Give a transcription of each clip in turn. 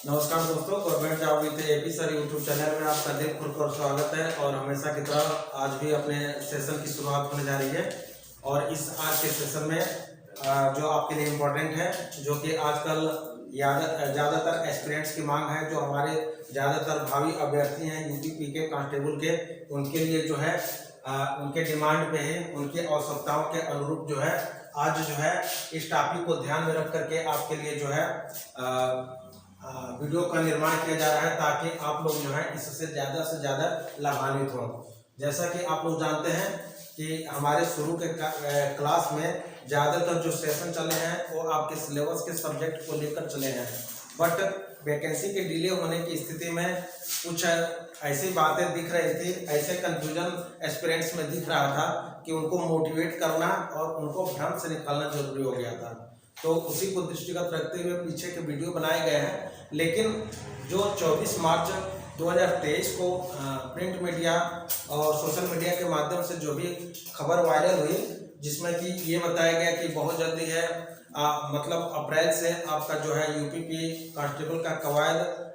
नमस्कार दोस्तों, government job with AP sir YouTube channel में आपका दिल खुलकर स्वागत है। और हमेशा की तरह आज भी अपने सेशन की शुरुआत होने जा रही है। और इस आज के सेशन में जो आपके लिए इम्पोर्टेंट है, जो कि आजकल ज़्यादातर एस्पिरेंट्स की मांग है, जो हमारे ज़्यादातर भावी अभ्यर्थी हैं यूपी के कांस्टेबल के, उनके लिए जो है उनके डिमांड पे है, उनकी आवश्यकताओं के अनुरूप जो है आज जो है इस टॉपिक को ध्यान में रख करके आपके लिए जो है वीडियो का निर्माण किया जा रहा है, ताकि आप लोग जो है इससे ज़्यादा लाभान्वित हों। जैसा कि आप लोग जानते हैं कि हमारे शुरू के क्लास में ज़्यादातर जो सेशन चले हैं वो आपके सिलेबस के सब्जेक्ट को लेकर चले हैं, बट वैकेंसी के डिले होने की स्थिति में कुछ ऐसी बातें दिख रही थी, ऐसे कंफ्यूजन एस्पिरेंट्स में दिख रहा था कि उनको मोटिवेट करना और उनको भ्रम से निकालना जरूरी हो गया था। तो उसी को दृष्टिगत रखते हुए पीछे के वीडियो बनाए गए हैं। लेकिन जो 24 मार्च 2023 को प्रिंट मीडिया और सोशल मीडिया के माध्यम से जो भी खबर वायरल हुई, जिसमें कि ये बताया गया कि बहुत जल्दी है मतलब अप्रैल से आपका जो है यूपी कांस्टेबल का कवायद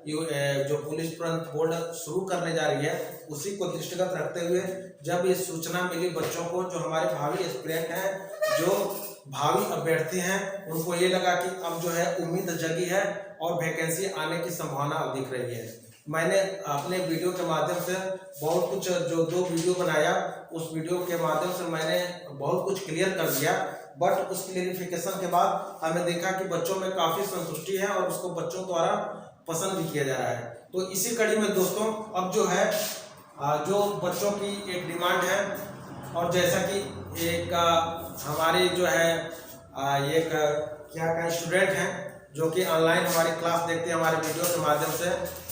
जो पुलिस प्रबंधन बोर्ड शुरू करने जा रही है, उसी को दृष्टिगत रखते हुए जब ये सूचना मिली बच्चों को, जो हमारे भावी एस्पिरेंट हैं, जो भावी अभ्यर्थी हैं, उनको ये लगा कि अब जो है उम्मीद जगी है और वैकेंसी आने की संभावना दिख रही है। मैंने अपने वीडियो के माध्यम से बहुत कुछ, जो 2 वीडियो बनाया, उस वीडियो के माध्यम से मैंने बहुत कुछ क्लियर कर दिया, बट उस क्लियरिफिकेशन के बाद हमें देखा कि बच्चों में काफ़ी संतुष्टि है और उसको बच्चों द्वारा पसंद भी किया जा रहा है। तो इसी कड़ी में दोस्तों अब जो है जो बच्चों की एक डिमांड है, और जैसा कि एक हमारे जो है एक क्या कहें स्टूडेंट हैं जो कि ऑनलाइन हमारी क्लास देखते हैं हमारे वीडियो के माध्यम से,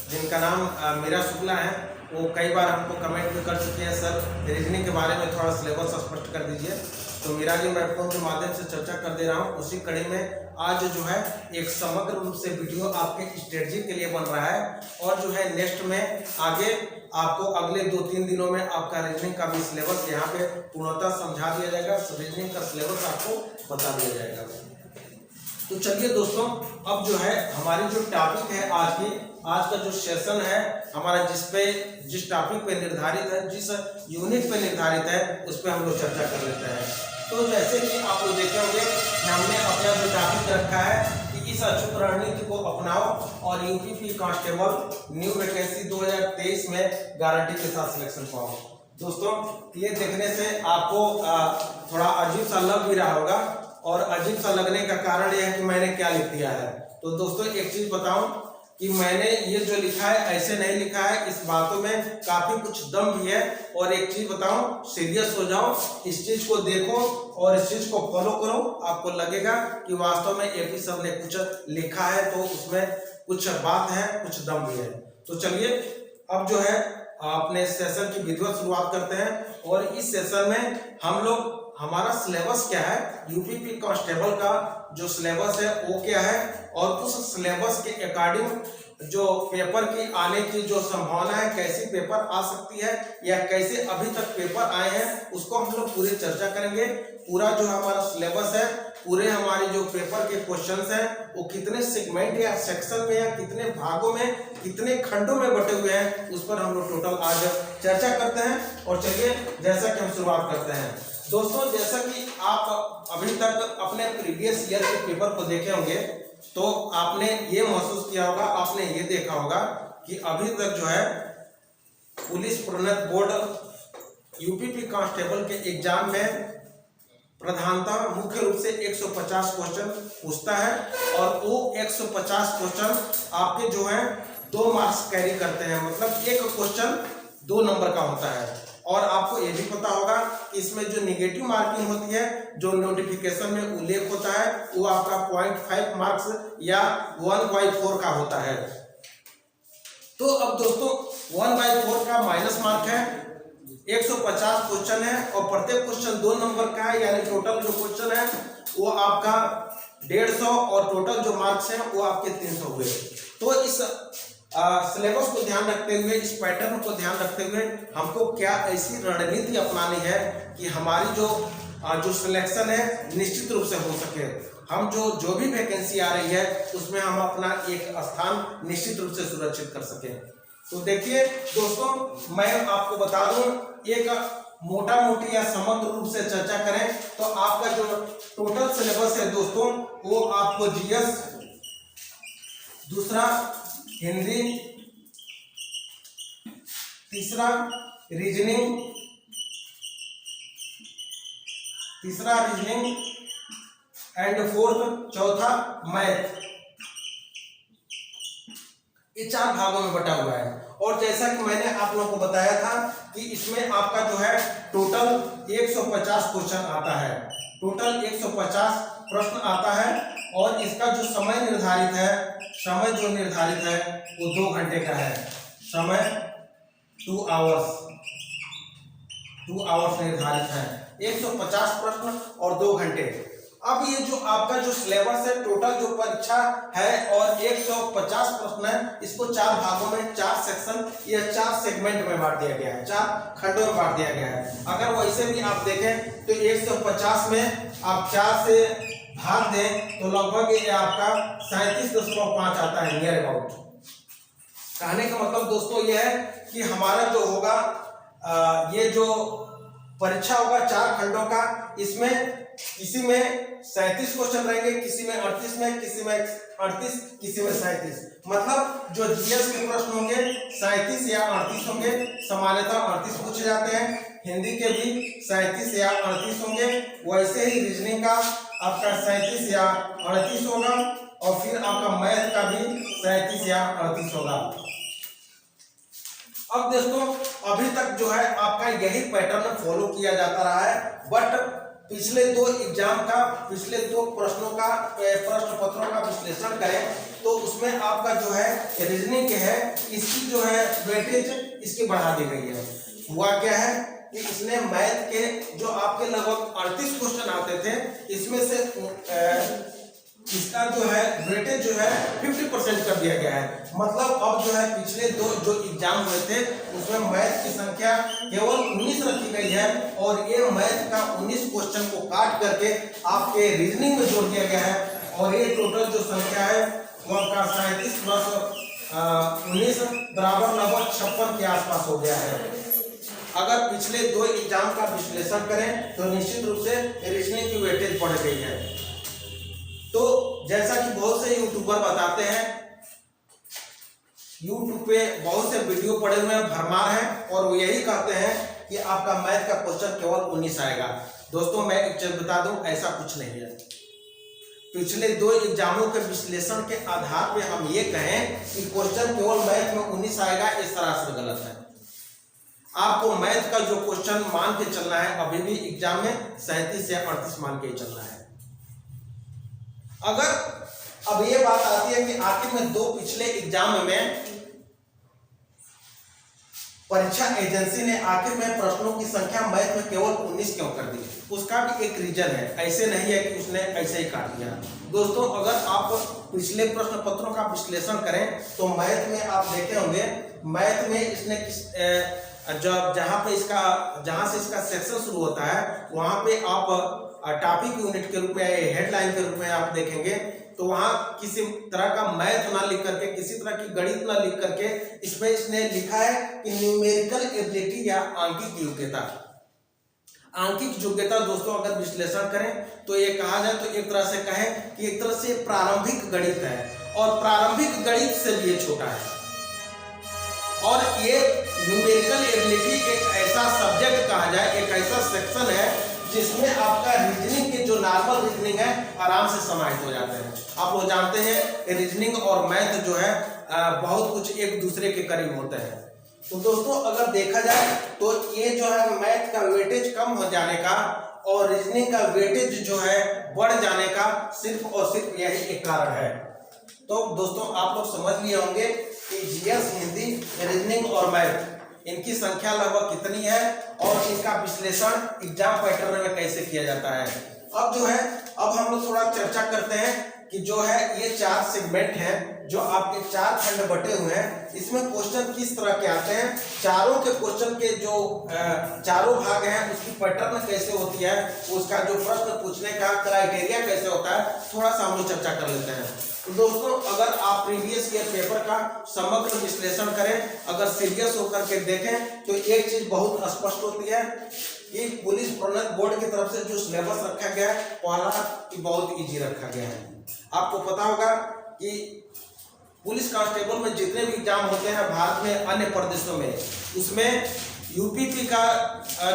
जिनका नाम मीरा शुक्ला है, वो कई बार हमको कमेंट भी कर चुके हैं, सर रीजनिंग के बारे में थोड़ा सिलेबस स्पष्ट कर दीजिए। तो मीरा जी, मैं फोन के माध्यम से चर्चा कर दे रहा हूँ। उसी कड़ी में आज जो है एक समग्र रूप से वीडियो आपके स्ट्रेटजी के लिए बन रहा है, और जो है नेक्स्ट में आगे आपको अगले 2-3 दिनों में आपका रीजनिंग का भी सिलेबस यहाँ पे पूर्णतः समझा दिया जाएगा। रीजनिंग का सिलेबस आपको बता दिया जाएगा। तो चलिए दोस्तों, अब जो है हमारी जो टॉपिक है आज का जो सेशन है हमारा, जिस टॉपिक पे निर्धारित है, जिस यूनिट पे निर्धारित है, उस पर हम लोग चर्चा कर लेते हैं। तो जैसे कि आप लोग देखे होंगे कि हमने अपना जो टॉपिक रखा है कि इस अचूक रणनीति को अपनाओ और यूपी कांस्टेबल न्यू वैकेंसी 2023 में गारंटी के साथ सिलेक्शन पाओ। दोस्तों, ये देखने से आपको थोड़ा अजीब सा लग भी रहा होगा, और अजीब सा लगने का कारण यह है कि मैंने क्या लिख दिया है। तो दोस्तों एक चीज बताऊं कि मैंने ये जो लिखा है ऐसे नहीं लिखा है, इस बातों में काफी कुछ दम भी है। और एक चीज बताऊं, सीरियस हो जाओ, इस चीज को देखो और इस चीज को फॉलो करो, आपको लगेगा कि वास्तव में एपी सर ने कुछ लिखा है, तो उसमें कुछ बात है, कुछ दम भी है। तो चलिए अब जो है अपने सेशन की विधिवत शुरुआत करते हैं। और इस सेशन में हम लोग, हमारा सिलेबस क्या है, यूपी कांस्टेबल का जो सिलेबस है वो क्या है, और उस सिलेबस के अकॉर्डिंग जो पेपर की आने की जो संभावना है, कैसी पेपर आ सकती है या कैसे अभी तक पेपर आए हैं, उसको हम लोग पूरी चर्चा करेंगे। पूरा जो हमारा सिलेबस है, पूरे हमारे जो पेपर के क्वेश्चंस हैं, वो कितने सेगमेंट या सेक्शन में या कितने भागों में, कितने खंडों में बटे हुए हैं, उस पर हम लोग टोटल आज चर्चा करते हैं। और चलिए जैसा कि हम शुरुआत करते हैं दोस्तों, जैसा कि आप अभी तक अपने प्रीवियस ईयर के पेपर को देखे होंगे, तो आपने ये महसूस किया होगा, आपने ये देखा होगा कि अभी तक जो है पुलिस प्रोन्नत बोर्ड यूपी कांस्टेबल के एग्जाम में प्रधानतः मुख्य रूप से 150 क्वेश्चन पूछता है, और वो 150 क्वेश्चन आपके जो है 2 मार्क्स कैरी करते हैं, मतलब एक क्वेश्चन 2 नंबर का होता है। और आपको ये भी पता होगा कि इसमें जो निगेटिव मार्किंग होती है, जो नोटिफिकेशन में उल्लेख होता है, वो आपका 0.5 मार्क्स या 1/4 का होता है। तो अब दोस्तों 1/4 का माइनस मार्क है, 150 क्वेश्चन है, और प्रत्येक क्वेश्चन 2 नंबर का है, यानी टोटल जो क्वेश्चन है वो आपका 150, और टोटल जो मार्क्स हैं वो आपके 300 हुए। तो इस सिलेबस को ध्यान रखते हुए, इस पैटर्न को ध्यान रखते हुए हमको क्या ऐसी रणनीति अपनानी है कि हमारी जो सिलेक्शन है निश्चित रूप से हो सके। हम जो भी वैकेंसी आ रही है उसमें हम अपना एक स्थान निश्चित रूप से सुरक्षित कर सकें। तो देखिए दोस्तों, मैं आपको बता दूं, एक मोटा मोटी या समग्र रूप से चर्चा करें तो आपका जो टोटल सिलेबस है दोस्तों, वो आपको जीएस, दूसरा हिंदी, तीसरा रीजनिंग एंड फोर्थ, चौथा मैथ, ये 4 भागों में बटा हुआ है। और जैसा कि मैंने आप लोगों को बताया था कि इसमें आपका जो है टोटल 150 क्वेश्चन आता है, टोटल 150 प्रश्न आता है। और इसका जो समय निर्धारित है वो 2 घंटे का है। समय 2 आवर्स निर्धारित है। 150 प्रश्न और 2 घंटे। अब ये जो आपका जो सिलेबस है, टोटल जो परीक्षा है और 150 प्रश्न है, इसको 4 भागों में, 4 सेक्शन या 4 सेगमेंट में बांट दिया गया है, 4 खंडों में बांट दिया गया है। अगर वैसे भी आप देखें तो 150 में आप 4 से भाग दें तो लगभग ये आपका 37.5 आता है, नियर अबाउट। कहने का मतलब दोस्तों ये है कि हमारा जो होगा ये जो परीक्षा होगा 4 खंडों का, इसमें किसी में 37 क्वेश्चन रहेंगे, किसी में 38 में, किसी में 38, किसी में 37। मतलब जो जीएस के प्रश्न होंगे 37 या 38 होंगे, सामान्यतः 38 पूछे जाते हैं। हिंदी के भी 37 या 38 होंगे। वैसे ही रीजनिंग का आपका 37 या 38 होगा, और फिर आपका मैथ का भी 37 या 38 होगा। अब दोस्तों, अभी तक जो है आपका यही पैटर्न फॉलो किया जाता रहा है, बट पिछले 2 एग्जाम का, पिछले 2 प्रश्नों का, प्रश्न पत्रों का विश्लेषण करें तो उसमें आपका जो है रीजनिंग के है, इसकी जो है वेटेज इसकी बढ़ा दी गई है। हुआ क्या है कि इसने मैथ के जो आपके लगभग 38 क्वेश्चन आते थे, इसमें से इसका जो है वेटेज जो है 50% कर दिया गया है। मतलब अब जो है पिछले 2 जो एग्जाम हुए थे उसमें मैथ की संख्या केवल 19 रखी गई है, और ये मैथ का 19 क्वेश्चन को काट करके आपके रीजनिंग में जोड़ दिया गया है, और ये टोटल जो संख्या है वो आपका 37 + 19 बराबर लगभग 56 के आसपास हो गया है। अगर पिछले 2 एग्जाम का विश्लेषण करें तो निश्चित रूप से रीजनिंग की वेटेज बढ़ गई है। तो जैसा कि बहुत से यूट्यूबर बताते हैं, यूट्यूब पे बहुत से वीडियो पड़े हुए हैं, भरमार हैं, और वो यही कहते हैं कि आपका मैथ का क्वेश्चन केवल 19 आएगा। दोस्तों मैं एक चीज बता दूं, ऐसा कुछ नहीं है। पिछले 2 एग्जामों के विश्लेषण के आधार पे हम ये कहें कि क्वेश्चन केवल मैथ में 19 आएगा, ये सरासर गलत है। आपको मैथ का जो क्वेश्चन मान के चलना है, अभी भी एग्जाम में 37 या 38 मान के ही चलना है। अगर अब ये बात आती है कि आखिर में 2 पिछले एग्जाम में परीक्षा एजेंसी ने आखिर में प्रश्नों की संख्या मैथ में केवल 19 क्यों कर दी, उसका भी एक रीजन है। ऐसे नहीं है कि उसने ऐसे ही काट दिया। दोस्तों अगर आप पिछले प्रश्न पत्रों का विश्लेषण करें तो मैथ में आप देखे होंगे, मैथ में इसने जहां से इसका सेक्शन शुरू होता है वहां पे आप टॉपिक यूनिट के रूप में, हेडलाइन के रूप में आप देखेंगे तो वहां किसी तरह का मैथ ना लिख करके, किसी तरह की गणित ना लिख करके, इसमें इसने लिखा है कि न्यूमेरिकल एबिलिटी या आंकिक योग्यता। आंकिक योग्यता दोस्तों अगर विश्लेषण करें तो ये कहा जाए तो एक तरह से कहें कि एक तरह से प्रारंभिक गणित है, और प्रारंभिक गणित से भी ये छोटा है। और ये न्यूमेरिकल एबिलिटी एक ऐसा सब्जेक्ट कहा जाए, एक ऐसा सेक्शन है जिसमें आपका रीजनिंग के जो नॉर्मल रीजनिंग है आराम से समाहित हो जाते हैं। आप लोग जानते हैं रीजनिंग और मैथ जो है बहुत कुछ एक दूसरे के करीब होते हैं। तो दोस्तों अगर देखा जाए तो ये जो है मैथ का वेटेज कम हो जाने का और रीजनिंग का वेटेज जो है बढ़ जाने का सिर्फ और सिर्फ यही एक कारण है। तो दोस्तों आप लोग समझ लिए होंगे कि जीएस, हिंदी, रीजनिंग और मैथ इनकी संख्या लगभग कितनी है और इनका विश्लेषण एग्जाम पैटर्न में कैसे किया जाता है। अब जो है अब हम लोग थोड़ा चर्चा करते हैं कि जो है ये 4 सेगमेंट हैं जो आपके 4 खंड बटे हुए हैं। इसमें क्वेश्चन किस तरह के आते हैं, चारों के क्वेश्चन के जो चारों भाग हैं उसकी पैटर्न कैसे होती है, उसका जो प्रश्न पूछने का क्राइटेरिया कैसे होता है, थोड़ा सा हम लोग चर्चा कर लेते हैं। तो दोस्तों अगर आप प्रीवियस ईयर पेपर का समग्र विश्लेषण करें, अगर सीरियस होकर के देखें तो एक चीज बहुत स्पष्ट होती है कि पुलिस प्रोन्नत बोर्ड की तरफ से जो सिलेबस रखा गया है पहला कि बहुत इजी रखा गया है। आपको पता होगा कि पुलिस कांस्टेबल में जितने भी एग्जाम होते हैं भारत में अन्य प्रदेशों में, उसमें यूपीपी का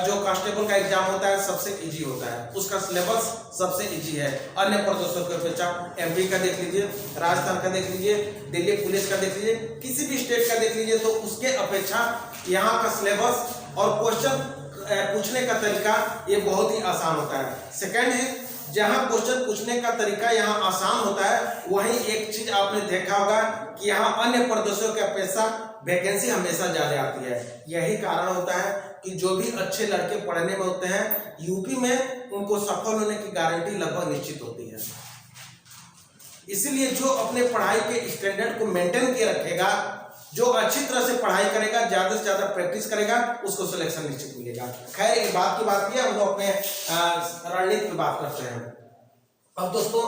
जो कांस्टेबल का एग्जाम होता है सबसे इजी होता है, उसका सिलेबस सबसे इजी है अन्य प्रदेशों की अपेक्षा। एमपी का देख लीजिए, राजस्थान का देख लीजिए, दिल्ली पुलिस का देख लीजिए, किसी भी स्टेट का देख लीजिए, तो उसके अपेक्षा यहाँ का सिलेबस और क्वेश्चन पूछने का तरीका ये बहुत ही आसान होता है। सेकंड है, जहाँ क्वेश्चन पूछने का तरीका यहाँ आसान होता है, वहीं एक चीज आपने देखा होगा कि यहाँ अन्य प्रदेशों के अपेक्षा वैकेंसी हमेशा ज्यादा आती है। यही कारण होता है कि जो भी अच्छे लड़के पढ़ने में होते हैं यूपी में, उनको सफल होने की गारंटी लगभग निश्चित होती है। इसीलिए जो अपने पढ़ाई के स्टैंडर्ड को मेंटेन किए रखेगा, जो अच्छी तरह से पढ़ाई करेगा, ज्यादा से ज्यादा प्रैक्टिस करेगा, उसको सिलेक्शन निश्चित मिलेगा। खैर एक बात की बात है, हम लोग अपने रणनीति की बात करते हैं। अब दोस्तों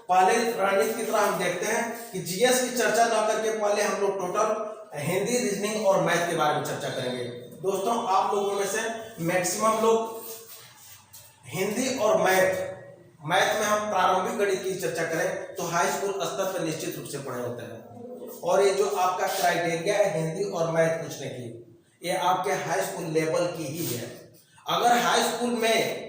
पहले रणनीति की तरह हम देखते हैं कि जीएस की चर्चा न करके पहले हम लोग टोटल हिंदी, रीजनिंग और मैथ के बारे में चर्चा करेंगे। दोस्तों आप लोगों में से मैक्सिमम लोग हिंदी और मैथ में हम प्रारंभिक गणित की चर्चा करें तो हाई स्कूल स्तर पर निश्चित रूप से पढ़े होते हैं। और ये जो आपका क्राइटेरिया है हिंदी और मैथ पूछने की, ये आपके हाई स्कूल लेवल की ही है। अगर हाई स्कूल में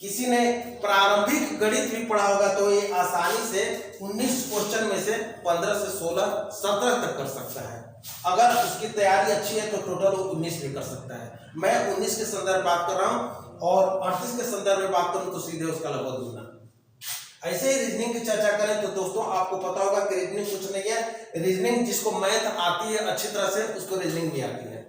किसी ने प्रारंभिक गणित भी पढ़ा होगा तो ये आसानी से 19 क्वेश्चन में से 15 से 16, 17 तक कर सकता है। अगर उसकी तैयारी अच्छी है तो टोटल वो 19 भी कर सकता है। मैं 19 के संदर्भ बात कर रहा हूँ और 38 के संदर्भ में बात करूँ तो सीधे उसका लगभग दूसरा। ऐसे ही रीजनिंग की चर्चा करें तो दोस्तों आपको पता होगा कि रीजनिंग कुछ नहीं है, रीजनिंग जिसको मैथ आती है अच्छी तरह से उसको रीजनिंग भी आती है।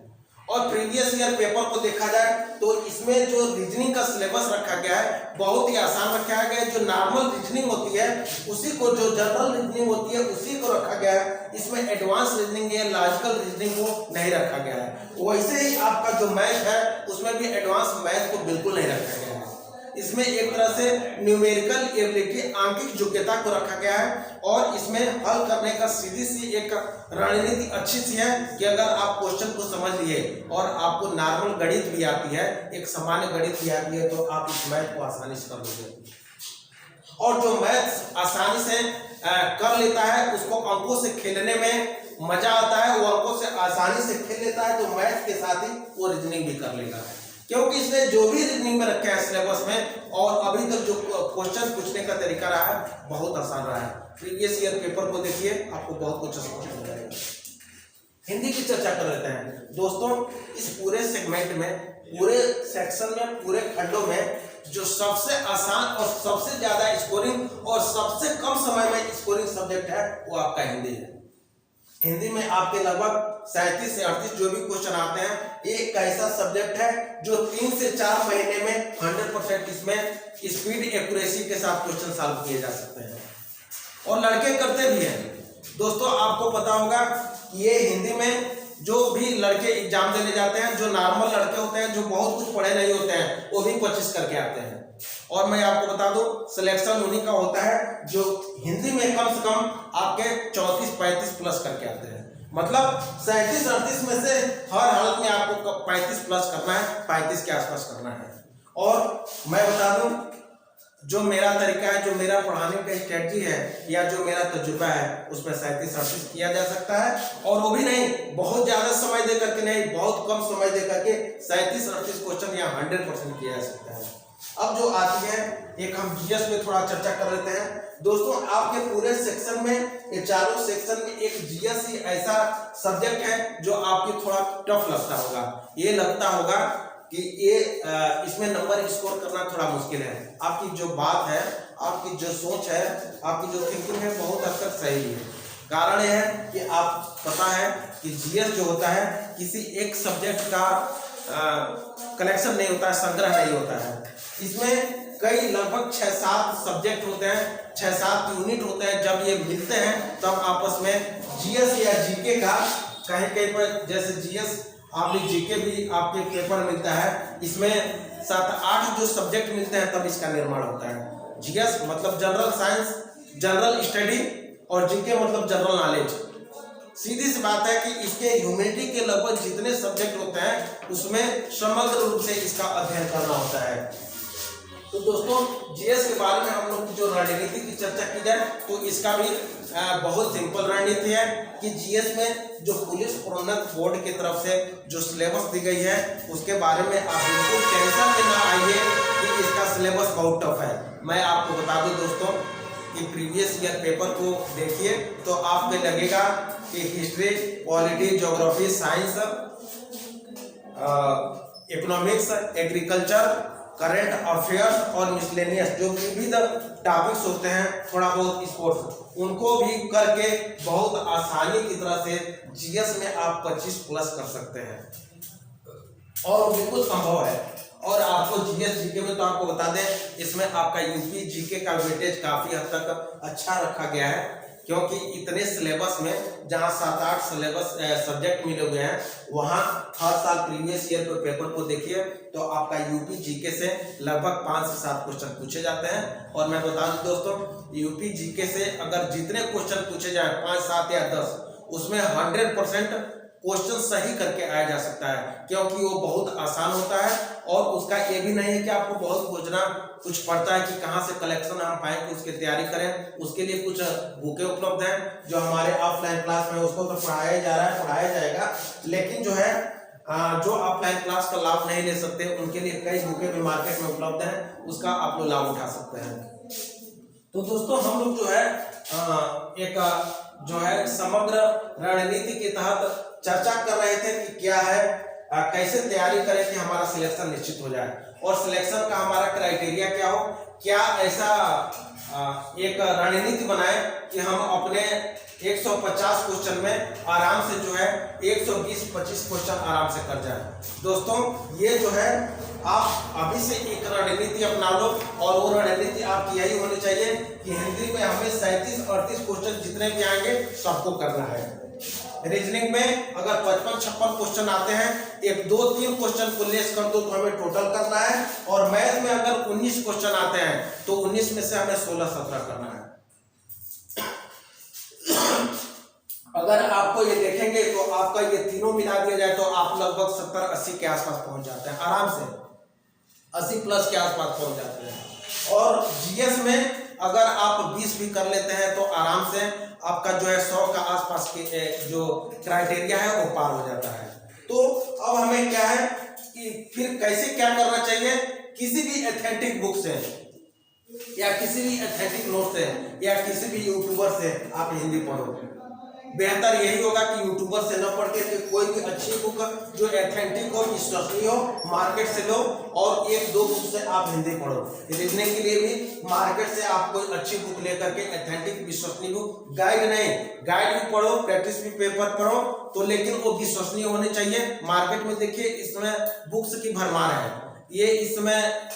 और प्रीवियस ईयर पेपर को देखा जाए तो इसमें जो रीजनिंग का सिलेबस रखा गया है बहुत ही आसान रखा गया है। जो नॉर्मल रीजनिंग होती है उसी को, जो जनरल रीजनिंग होती है उसी को रखा गया है। इसमें एडवांस रीजनिंग या लॉजिकल रीजनिंग को नहीं रखा गया है। वैसे ही आपका जो मैथ है उसमें भी एडवांस मैथ को बिल्कुल नहीं रखा गया है। इसमें एक तरह से न्यूमेरिकल एबिलिटी, आंकिक योग्यता को रखा गया है। और इसमें हल करने का सीधी सी एक रणनीति अच्छी सी है कि अगर आप क्वेश्चन को समझ लिए और आपको नॉर्मल गणित भी आती है, एक सामान्य गणित भी आती है, तो आप इस मैथ को आसानी से कर लोगे। और जो मैथ आसानी से कर लेता है उसको अंकों से खेलने में मजा आता है, वो अंकों से आसानी से खेल लेता है, तो मैथ के साथ ही वो रीजनिंग भी कर लेगा, क्योंकि इसने जो भी रीजनिंग में रखा है सिलेबस में और अभी तक जो क्वेश्चन पूछने का तरीका रहा है बहुत आसान रहा है। प्रीवियस ईयर पेपर को देखिए, आपको बहुत कुछ स्पष्ट हो जाएगा। हिंदी की चर्चा कर लेते हैं दोस्तों। इस पूरे सेगमेंट में, पूरे सेक्शन में, पूरे खंडों में जो सबसे आसान और सबसे ज्यादा स्कोरिंग और सबसे कम समय में स्कोरिंग सब्जेक्ट है वो आपका हिंदी है। हिंदी में आपके लगभग 37 से 38 जो भी क्वेश्चन आते हैं, एक ऐसा सब्जेक्ट है जो 3 से 4 महीने में 100% इसमें स्पीड एक्यूरेसी के साथ क्वेश्चन सॉल्व किए जा सकते हैं और लड़के करते भी हैं। दोस्तों आपको पता होगा ये हिंदी में जो भी लड़के एग्जाम देने जाते हैं, जो नॉर्मल लड़के होते हैं, जो बहुत कुछ पढ़े नहीं होते हैं, वो भी 25 करके आते हैं। और मैं आपको बता दूं सिलेक्शन उन्हीं का होता है जो हिंदी में कम से कम आपके 34-35 प्लस करके आते हैं। मतलब 37-38 में से हर हालत में आपको 35 प्लस करना है, 35 के आसपास करना है। और मैं बता दूं जो मेरा तरीका है, जो मेरा पढ़ाने का स्ट्रेटजी है या जो मेरा तजुर्बा है, उसमें 37-38 किया जा सकता है। और वो भी नहीं बहुत ज्यादा समय दे करके नहीं, बहुत कम समय दे करके 37-38 क्वेश्चन या 100% किया जा सकता है। अब जो आती है एक हम जीएस में थोड़ा चर्चा कर लेते हैं दोस्तों। आपके पूरे सेक्शन में, ये चारों सेक्शन में एक जीएस ही ऐसा सब्जेक्ट है जो आपको थोड़ा टफ लगता होगा। ये लगता होगा कि ये इसमें नंबर स्कोर करना थोड़ा मुश्किल है। आपकी जो बात है, आपकी जो सोच है, आपकी जो थिंकिंग है बहुत हद तक सही है। कारण यह है कि आप पता है कि जीएस जो होता है किसी एक सब्जेक्ट का कलेक्शन नहीं होता है, संग्रह नहीं होता है। इसमें कई लगभग 6-7 सब्जेक्ट होते हैं, 6-7 यूनिट होते हैं। जब ये मिलते हैं तब आपस में जीएस या जीके का कहीं कहीं पर, जैसे जीएस आपने जीके भी आपके पेपर मिलता है, इसमें 7-8 जो सब्जेक्ट मिलते हैं तब इसका निर्माण होता है। जीएस मतलब जनरल साइंस, जनरल स्टडी, और जीके मतलब जनरल नॉलेज। सीधी सी बात है कि इसके ह्यूमैनिटी के लगभग जितने सब्जेक्ट होते हैं उसमें समग्र रूप से इसका अध्ययन करना होता है। तो दोस्तों जीएस के बारे में हम लोग की जो रणनीति की चर्चा की जाए तो इसका भी बहुत सिंपल रणनीति है कि जीएस में जो पुलिस प्रोन्नत बोर्ड की तरफ से जो सिलेबस दी गई है उसके बारे में आप बिल्कुल टेंशन में ना आइए कि इसका सिलेबस बहुत टफ है। मैं आपको बता दूं दोस्तों कि प्रीवियस ईयर पेपर को देखिए तो आपको लगेगा कि history, polity, geography, science, economics, agriculture, current affairs और मिसलेनियस जो विविध टॉपिक्स होते हैं, थोड़ा बहुत स्पोर्ट्स, उनको भी करके बहुत आसानी की तरह से जीएस में आप 25+ कर सकते हैं और बिल्कुल संभव है। और आपको जीएस जीके में तो आपको बता दें इसमें आपका यूपी जीके का वेटेज काफी हद तक अच्छा रखा गया है, क्योंकि इतने सिलेबस में जहां 7-8 सिलेबस सब्जेक्ट मिले हुए हैं वहां हर साल प्रीवियस ईयर के पेपर को देखिए तो आपका यूपी जीके से लगभग 5 से 7 क्वेश्चन पूछे जाते हैं। और मैं बता दूं दोस्तों यूपी जीके से अगर जितने क्वेश्चन पूछे जाए 5, 7 या 10 उसमें 100% क्वेश्चन सही करके आया जा सकता है, क्योंकि वो बहुत आसान होता है। और उसका ये भी नहीं है कि आपको बहुत खोजना कुछ पड़ता है कि कहाँ से कलेक्शन हम पाएंगे उसकी तैयारी करें। उसके लिए कुछ बुकें उपलब्ध हैं जो हमारे ऑफलाइन क्लास में उसको तो पढ़ाया जा रहा है, पढ़ाया जाएगा, लेकिन जो है जो ऑफलाइन क्लास का लाभ नहीं ले सकते उनके लिए कई बुकें भी मार्केट में उपलब्ध हैं, उसका आप लोग लाभ उठा सकते हैं। तो दोस्तों हम लोग जो है एक जो है समग्र रणनीति के तहत चर्चा कर रहे थे कि क्या है कैसे तैयारी करें कि हमारा सिलेक्शन निश्चित हो जाए और सिलेक्शन का हमारा क्राइटेरिया क्या हो। क्या ऐसा एक रणनीति बनाए कि हम अपने 150 क्वेश्चन में आराम से जो है 120-25 क्वेश्चन आराम से कर जाए। दोस्तों ये जो है आप अभी से एक रणनीति अपना लो और वो रणनीति आपकी यही होनी चाहिए कि हिंदी में हमें 37-38 क्वेश्चन जितने भी आएंगे सबको करना है। रीजनिंग में अगर 55-56 क्वेश्चन आते हैं, 1-2-3 क्वेश्चन को लेस कर दो तो हमें टोटल करना है। और मैथ में अगर 19 क्वेश्चन आते हैं तो 19 में से हमें 16-17 करना है। अगर आपको ये देखेंगे तो आपका ये तीनों मिला दिया जाए तो आप लगभग 70-80 के आसपास पहुंच जाते हैं, आराम से 80+ के आसपास पहुंच जाते हैं। और जीएस में अगर आप 20 भी कर लेते हैं तो आराम से आपका जो है 100 का आसपास के जो क्राइटेरिया है वो पार हो जाता है। तो अब हमें क्या है कि फिर कैसे क्या करना चाहिए, किसी भी एथेंटिक बुक से या किसी भी एथेंटिक नोट से या किसी भी यूट्यूबर से आप हिंदी पढ़ो। बेहतर यही होगा कि यूट्यूबर से न पढ़ के कोई भी अच्छी बुक जो एथेंटिक हो, विश्वसनीय हो, मार्केट से लो और 1-2 बुक से आप हिंदी पढ़ो। रीजनिंग के लिए भी मार्केट से आप कोई अच्छी बुक लेकर के एथेंटिक विश्वसनीय बुक, गाइड नहीं, गाइड भी पढ़ो, प्रैक्टिस भी पेपर पढ़ो तो, लेकिन वो विश्वसनीय होने चाहिए। मार्केट में देखिए इसमें बुक्स की भरमार है, ये इसमें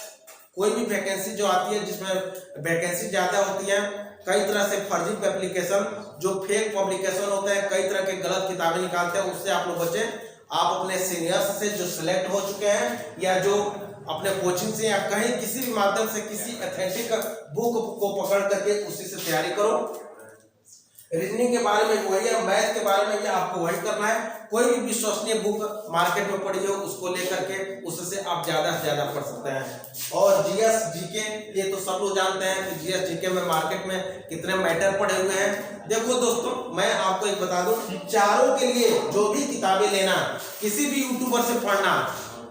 कोई भी वैकेंसी जो आती है जिसमें वैकेंसी ज्यादा होती है, कई तरह से फर्जी पब्लिकेशन जो फेक पब्लिकेशन होते हैं, कई तरह के गलत किताबें निकालते हैं, उससे आप लोग बचें। आप अपने सीनियर्स से जो सिलेक्ट हो चुके हैं या जो अपने कोचिंग से या कहीं किसी भी माध्यम से किसी एथेंटिक बुक को पकड़ करके उसी से तैयारी करो। रीजनिंग के बारे में वही है, मैथ के बारे में भी आपको वही करना है। कोई भी विश्वसनीय बुक मार्केट में पड़ी हो उसको लेकर के उससे आप ज्यादा से ज्यादा पढ़ सकते हैं। और जीएस जीके ये तो सब लोग जानते हैं कि जीएस जीके में मार्केट में कितने मैटर पड़े हुए हैं। देखो दोस्तों मैं आपको एक बता दूं, चारों के लिए जो भी किताबें लेना, किसी भी यूट्यूबर से पढ़ना,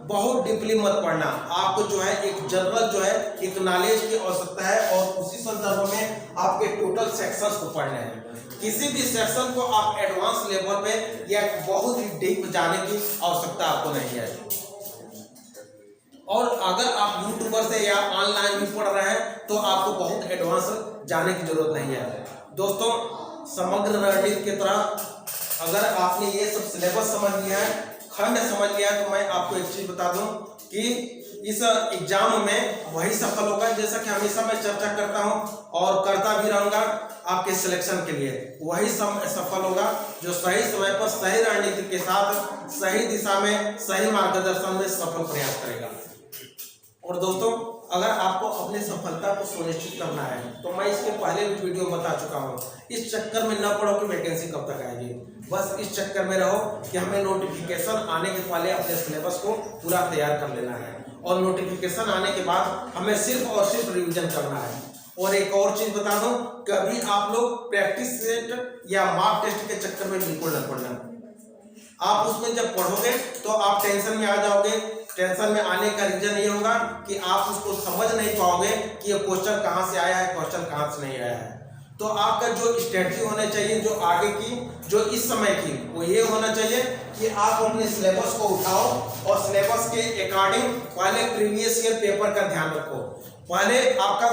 बहुत डीपली मत पढ़ना। आपको जो है एक जनरल जो है एक नॉलेज की आवश्यकता है और उसी संदर्भ में आपके टोटल सेक्शंस को पढ़ने हैं। किसी भी सेक्शन को आप एडवांस लेवल पे या बहुत ही डीप जाने की आवश्यकता आपको नहीं है। और अगर आप यूट्यूबर से या ऑनलाइन भी पढ़ रहे हैं तो आपको बहुत एडवांस जाने की जरूरत नहीं है। दोस्तों समग्र रणनीति की तरह अगर आपने ये सब सिलेबस समझ लिया है, खंड समझ लिया है, तो मैं आपको एक चीज बता दूं कि इस एग्जाम में वही सफल होगा। जैसा कि हमेशा मैं चर्चा करता हूं और करता भी रहूंगा, आपके सिलेक्शन के लिए वही सफल होगा जो सही समय पर सही रणनीति के साथ सही दिशा में सही मार्गदर्शन में सफल प्रयास करेगा। और दोस्तों, अगर आपको अपनी सफलता को सुनिश्चित करना है तो मैं इसके पहले भी वीडियो में बता चुका हूँ, इस चक्कर में न पड़ो कि वैकेंसी कब तक आएगी। बस इस चक्कर में रहो कि हमें नोटिफिकेशन आने के पहले अपने सिलेबस को पूरा तैयार कर लेना है और नोटिफिकेशन आने के बाद हमें सिर्फ और सिर्फ रिवीजन करना है। और एक और चीज बता दूं, कभी आप लोग प्रैक्टिस सेट या मॉक टेस्ट के चक्कर में बिल्कुल न पड़ना। आप उसमें जब पढ़ोगे तो आप टेंशन में आ जाओगे। टेंशन में आने का रीजन ये होगा कि आप उसको समझ नहीं पाओगे कि ये क्वेश्चन कहाँ से आया है, क्वेश्चन कहाँ से नहीं आया है। तो आपका जो स्ट्रेटजी होना चाहिए, जो आगे की, जो इस समय की, वो ये होना चाहिए कि आप अपने सिलेबस को उठाओ और सिलेबस के अकॉर्डिंग पहले प्रीवियस ईयर पेपर का ध्यान रखो। पहले आपका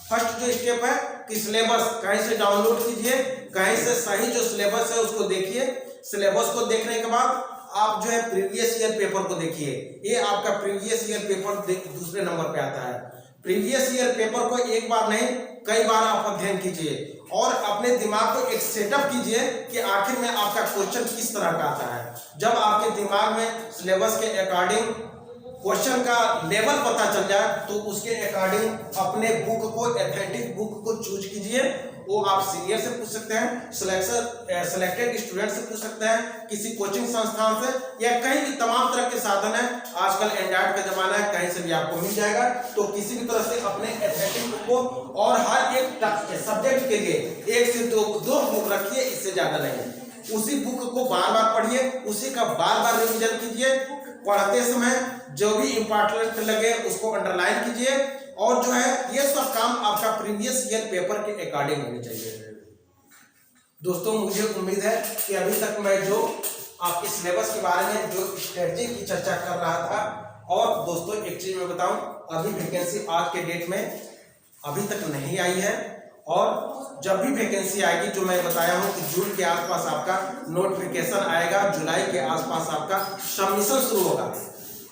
फर्स्ट जो स्टेप है कि सिलेबस कहीं से डाउनलोड कीजिए, कहीं से सही जो सिलेबस है उसको देखिए। सिलेबस को देखने के बाद आप जो है प्रीवियस ईयर पेपर को देखिए। ये आपका प्रीवियस ईयर पेपर दूसरे नंबर पे आता है। प्रीवियस ईयर पेपर को एक बार नहीं कई बार आप अध्ययन कीजिए और अपने दिमाग को एक सेटअप कीजिए कि आखिर में आपका क्वेश्चन किस तरह का आता है। जब आपके दिमाग में सिलेबस के अकॉर्डिंग क्वेश्चन का लेवल पता चल जाए तो उसके अकॉर्डिंग अपने बुक को, एथेंटिक बुक को चूज कीजिए। वो आप सीनियर से पूछ सकते हैं, सिलेक्टेड स्टूडेंट से पूछ सकते हैं, किसी कोचिंग संस्थान से, या कहीं भी तमाम तरह के साधन है। आजकल एंड्रॉइड का जमाना है, कहीं से भी आपको मिल जाएगा। तो किसी भी तरह से अपने एथेंटिक बुक को और हर एक सब्जेक्ट के लिए 1 से 2 बुक रखिए, इससे ज्यादा नहीं। उसी बुक को बार बार पढ़िए, उसी का बार बार रिविजन कीजिए। पढ़ते समय जो भी इंपॉर्टेंट लगे उसको अंडरलाइन कीजिए और जो है ये सब काम आपका प्रीवियस ईयर पेपर के अकॉर्डिंग होनी चाहिए। दोस्तों, मुझे उम्मीद है कि अभी तक मैं जो आपके सिलेबस के बारे में जो स्ट्रेटजी की चर्चा कर रहा था। और दोस्तों, एक चीज मैं बताऊं, अभी वैकेंसी आज के डेट में अभी तक नहीं आई है और जब भी वैकेंसी आएगी, जो मैं बताया हूं कि जून के आसपास आपका नोटिफिकेशन आएगा, जुलाई के आसपास आपका सबमिशन शुरू होगा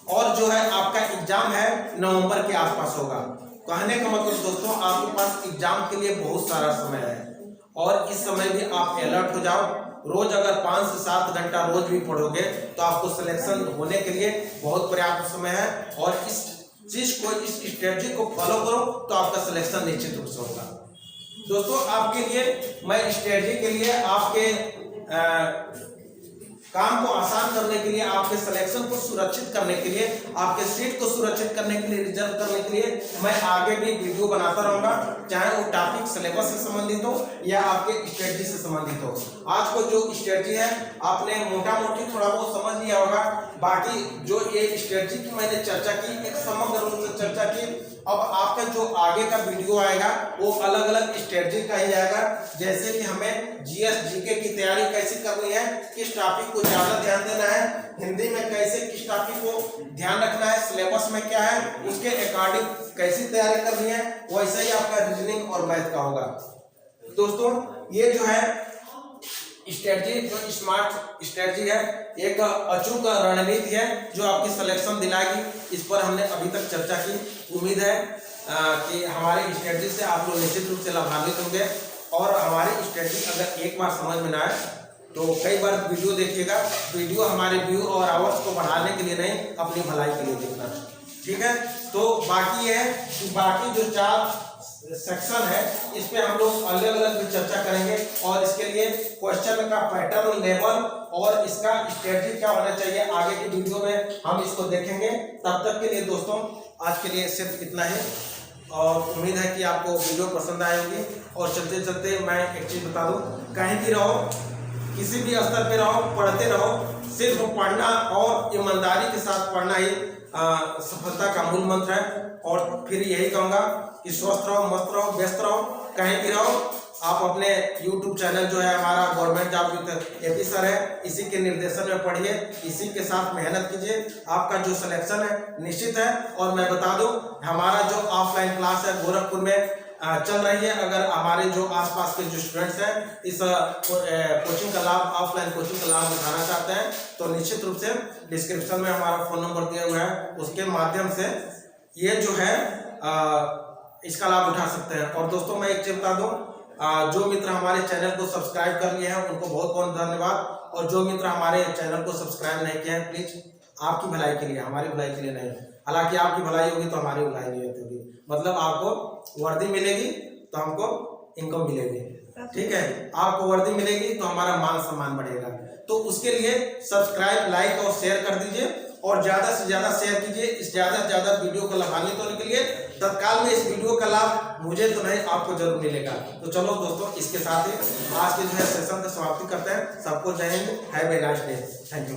और जो है आपका एग्जाम है नवंबर के आसपास होगा। कहने का मतलब दोस्तों, आपके पास एग्जाम के लिए बहुत सारा समय है और इस समय भी आप अलर्ट हो जाओ। रोज अगर 5 से 7 घंटा रोज भी पढ़ोगे तो आपको सिलेक्शन होने के लिए बहुत पर्याप्त समय है और इस चीज को, इस स्ट्रेटजी को फॉलो करो तो आपका सिलेक्शन निश्चित रूप से होगा। दोस्तों, आपके लिए मैं स्ट्रेटजी के लिए आपके काम को आसान करने के लिए, आपके सिलेक्शन को सुरक्षित करने के लिए, आपके सीट को सुरक्षित करने के लिए, रिजर्व करने के लिए मैं आगे भी वीडियो बनाता रहूंगा, चाहे वो टॉपिक सिलेबस से संबंधित हो या आपके स्ट्रेटजी से संबंधित हो। आज को जो स्ट्रेटजी है आपने मोटा मोटी थोड़ा बहुत समझ लिया होगा। बाकी जो ये स्ट्रेटजी की मैंने चर्चा की, एक समग्र रूप से चर्चा की। अब आपका जो आगे का वीडियो आएगा वो अलग अलग स्ट्रेटजी का ही आएगा। जैसे कि हमें जीएस जीके की तैयारी कैसे करनी है, किस टॉपिक को ज्यादा ध्यान देना है, हिंदी में कैसे किस टॉपिक को ध्यान रखना है, सिलेबस में क्या है, उसके अकॉर्डिंग कैसी तैयारी करनी है, वैसे ही आपका रीजनिंग और मैथ का होगा। दोस्तों, ये जो है स्ट्रेटजी, जो स्मार्ट स्ट्रेटजी है, एक अचूक रणनीति है जो आपकी सिलेक्शन दिलाएगी। इस पर हमने अभी तक चर्चा की। उम्मीद है कि हमारे स्ट्रेटजी से आप लोग निश्चित रूप से लाभान्वित होंगे और हमारी स्ट्रेटजी अगर एक बार समझ में ना आए तो कई बार वीडियो देखिएगा। वीडियो हमारे व्यू और आवर्स को बढ़ाने के लिए नहीं, अपनी भलाई के लिए देखना, ठीक है। तो बाकी है कि बाकी जो 4 सेक्शन है इस पे हम लोग अलग अलग भी चर्चा करेंगे और इसके लिए क्वेश्चन का पैटर्न, लेवल और इसका स्ट्रेटजी क्या होना चाहिए, आगे की वीडियो में हम इसको देखेंगे। तब तक के लिए दोस्तों, आज के लिए सिर्फ इतना ही और उम्मीद है कि आपको वीडियो पसंद आई होगी। और चलते चलते मैं एक चीज बता दूं, कहीं भी रहो, किसी भी स्तर पे रहो, पढ़ते रहो। सिर्फ पढ़ना और ईमानदारी के साथ पढ़ना ही सफलता का मूल मंत्र है। और फिर यही कहूँगा कि स्वस्थ रहो, मस्त रहो, व्यस्त रहो, कहीं भी रहो। आप अपने YouTube चैनल जो है हमारा government job with AP sir है, इसी के निर्देशन में पढ़िए, इसी के साथ मेहनत कीजिए। आपका जो सिलेक्शन है निश्चित है। और मैं बता दूं, हमारा जो ऑफलाइन क्लास है गोरखपुर में चल रही है। अगर हमारे जो आसपास के जो स्टूडेंट्स हैं इस कोचिंग का लाभ, ऑफलाइन कोचिंग का लाभ उठाना चाहते हैं तो निश्चित रूप से डिस्क्रिप्शन में हमारा फ़ोन नंबर दिया हुआ है, उसके माध्यम से ये जो है इसका लाभ उठा सकते हैं। और दोस्तों मैं एक चीज बता दूं, जो मित्र हमारे चैनल को सब्सक्राइब कर लिए हैं उनको बहुत बहुत धन्यवाद, और जो मित्र हमारे चैनल को सब्सक्राइब नहीं किए हैं प्लीज आपकी भलाई के लिए, हमारी भलाई के लिए नहीं, हालांकि आपकी भलाई होगी तो हमारी भलाई नहीं होगी। मतलब आपको वर्दी मिलेगी तो हमको इनकम मिलेगी, ठीक है, आपको वर्दी मिलेगी तो हमारा मान सम्मान बढ़ेगा। तो उसके लिए सब्सक्राइब, लाइक और शेयर कर दीजिए, और ज्यादा से ज्यादा शेयर कीजिए। इस ज्यादा से ज्यादा वीडियो को लाभान्वित होने के लिए तत्काल में इस वीडियो का लाभ मुझे तो नहीं, आपको जरूर मिलेगा। तो चलो दोस्तों, इसके साथ ही आज के जो है सेशन की समाप्ति करते हैं। सबको जय Hind, have a nice day, thank you.